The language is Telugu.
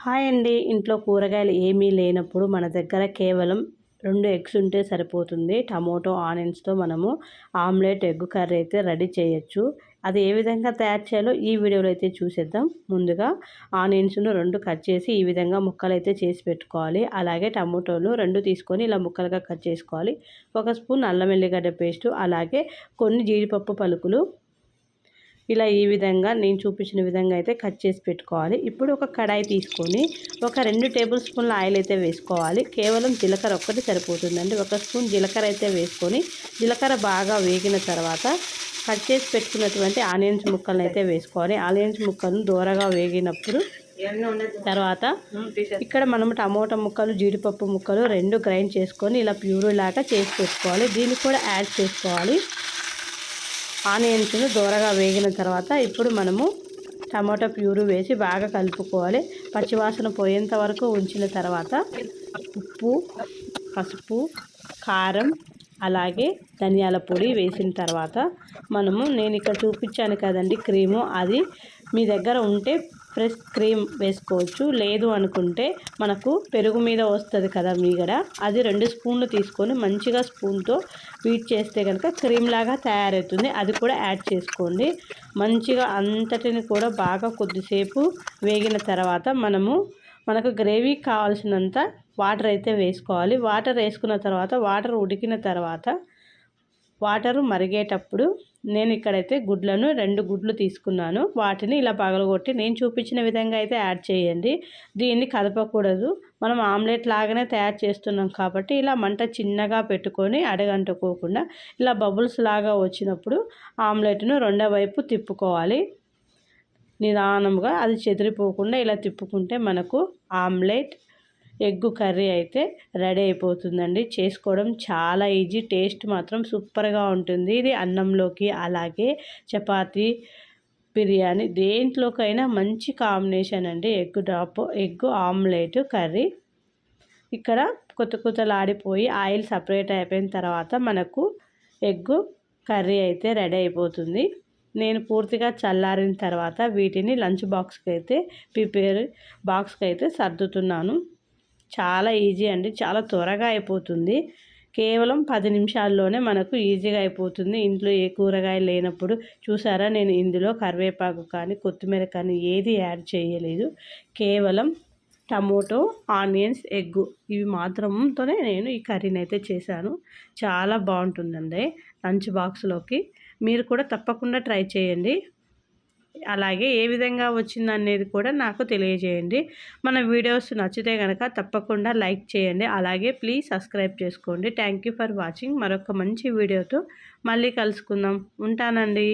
హాయ్ అండి. ఇంట్లో కూరగాయలు ఏమీ లేనప్పుడు మన దగ్గర కేవలం 2 ఎగ్స్ ఉంటే సరిపోతుంది. టమోటో, ఆనియన్స్‌తో మనము ఆమ్లెట్, ఎగ్ కర్రీ అయితే రెడీ చేయొచ్చు. అది ఏ విధంగా తయారు చేయాలో ఈ వీడియోలో అయితే చూసేద్దాం. ముందుగా ఆనియన్స్‌ను 2 కట్ చేసి ఈ విధంగా ముక్కలైతే చేసి పెట్టుకోవాలి. అలాగే టమోటోలు 2 తీసుకొని ఇలా ముక్కలుగా కట్ చేసుకోవాలి. 1 స్పూన్ అల్లం వెల్లిగడ్డ పేస్టు, అలాగే కొన్ని జీడిపప్పు పలుకులు ఇలా ఈ విధంగా నేను చూపించిన విధంగా అయితే కట్ చేసి పెట్టుకోవాలి. ఇప్పుడు ఒక కడాయి తీసుకొని ఒక 2 టేబుల్ స్పూన్ల ఆయిల్ అయితే వేసుకోవాలి. కేవలం జీలకర్ర ఒక్కటి సరిపోతుందండి. 1 స్పూన్ జీలకర్ర అయితే వేసుకొని జీలకర్ర బాగా వేగిన తర్వాత కట్ చేసి పెట్టుకున్నటువంటి ఆనియన్స్ ముక్కలను అయితే వేసుకోవాలి. ఆనియన్స్ ముక్కలను దూరగా వేగినప్పుడు తర్వాత ఇక్కడ మనం టమోటా ముక్కలు, జీడిపప్పు ముక్కలు 2 గ్రైండ్ చేసుకొని ఇలా ప్యూరీ లాగా చేసి పెట్టుకోవాలి. దీన్ని కూడా యాడ్ చేసుకోవాలి. ఆనియన్స్ను దూరగా వేగిన తర్వాత ఇప్పుడు మనము టమాటా ప్యూరీ వేసి బాగా కలుపుకోవాలి. పచ్చివాసన పోయేంత వరకు ఉంచిన తర్వాత ఉప్పు, పసుపు, కారం, అలాగే ధనియాల పొడి వేసిన తర్వాత నేను ఇక్కడ చూపించాను కదండి క్రీము, అది మీ దగ్గర ఉంటే ఫ్రెష్ క్రీమ్ వేసుకోవచ్చు. లేదు అనుకుంటే మనకు పెరుగు మీద వస్తుంది కదా మీగడ, అది 2 స్పూన్లు తీసుకొని మంచిగా స్పూన్తో బీట్ చేస్తే కనుక క్రీమ్ లాగా తయారవుతుంది. అది కూడా యాడ్ చేసుకోండి. మంచిగా అంతటిని కూడా బాగా కొద్దిసేపు వేగిన తర్వాత మనకు గ్రేవీ కావాల్సినంత వాటర్ అయితే వేసుకోవాలి. వాటర్ వేసుకున్న తర్వాత వాటర్ ఉడికిన తర్వాత వాటరు మరిగేటప్పుడు నేను ఇక్కడైతే గుడ్లను 2 గుడ్లు తీసుకున్నాను. వాటిని ఇలా పగలగొట్టి నేను చూపించిన విధంగా అయితే యాడ్ చేయండి. దీన్ని కదపకూడదు. మనం ఆమ్లెట్ లాగానే తయారు చేస్తున్నాం కాబట్టి ఇలా మంట చిన్నగా పెట్టుకొని అడగంటుకోకుండా ఇలా బబుల్స్ లాగా వచ్చినప్పుడు ఆమ్లెట్ను రెండో వైపు తిప్పుకోవాలి. నిదానంగా అది చెదిరిపోకుండా ఇలా తిప్పుకుంటే మనకు ఆమ్లెట్, ఎగ్ కర్రీ అయితే రెడీ అయిపోతుందండి. చేసుకోవడం చాలా ఈజీ, టేస్ట్ మాత్రం సూపర్గా ఉంటుంది. ఇది అన్నంలోకి, అలాగే చపాతీ, బిర్యానీ దేంట్లోకైనా మంచి కాంబినేషన్ అండి. Egg omelette curry. ఇక్కడ కొత్తలాడిపోయి ఆయిల్ సపరేట్ అయిపోయిన తర్వాత మనకు ఎగ్ కర్రీ అయితే రెడీ అయిపోతుంది. నేను పూర్తిగా చల్లారిన తర్వాత వీటిని లంచ్ బాక్స్కి అయితే సర్దుతున్నాను. చాలా ఈజీ అండి, చాలా త్వరగా అయిపోతుంది. కేవలం 10 నిమిషాల్లోనే మనకు ఈజీగా అయిపోతుంది. ఇంట్లో ఏ కూరగాయలు లేనప్పుడు చూసారా, నేను ఇందులో కరివేపాకు కానీ కొత్తిమీర కానీ ఏది యాడ్ చేయలేదు. కేవలం టమోటో, ఆనియన్స్, ఎగ్ ఇవి మాత్రంతోనే నేను ఈ కర్రీని అయితే చేశాను. చాలా బాగుంటుందండి లంచ్ బాక్స్లోకి. మీరు కూడా తప్పకుండా ట్రై చేయండి. అలాగే ఏ విధంగా వచ్చిందనేది కూడా నాకు తెలియజేయండి. మన వీడియోస్ నచ్చితే కనుక తప్పకుండా లైక్ చేయండి. అలాగే ప్లీజ్ సబ్స్క్రైబ్ చేసుకోండి. Thank you for watching. మరొక మంచి వీడియోతో మళ్ళీ కలుసుకుందాం. ఉంటానండి.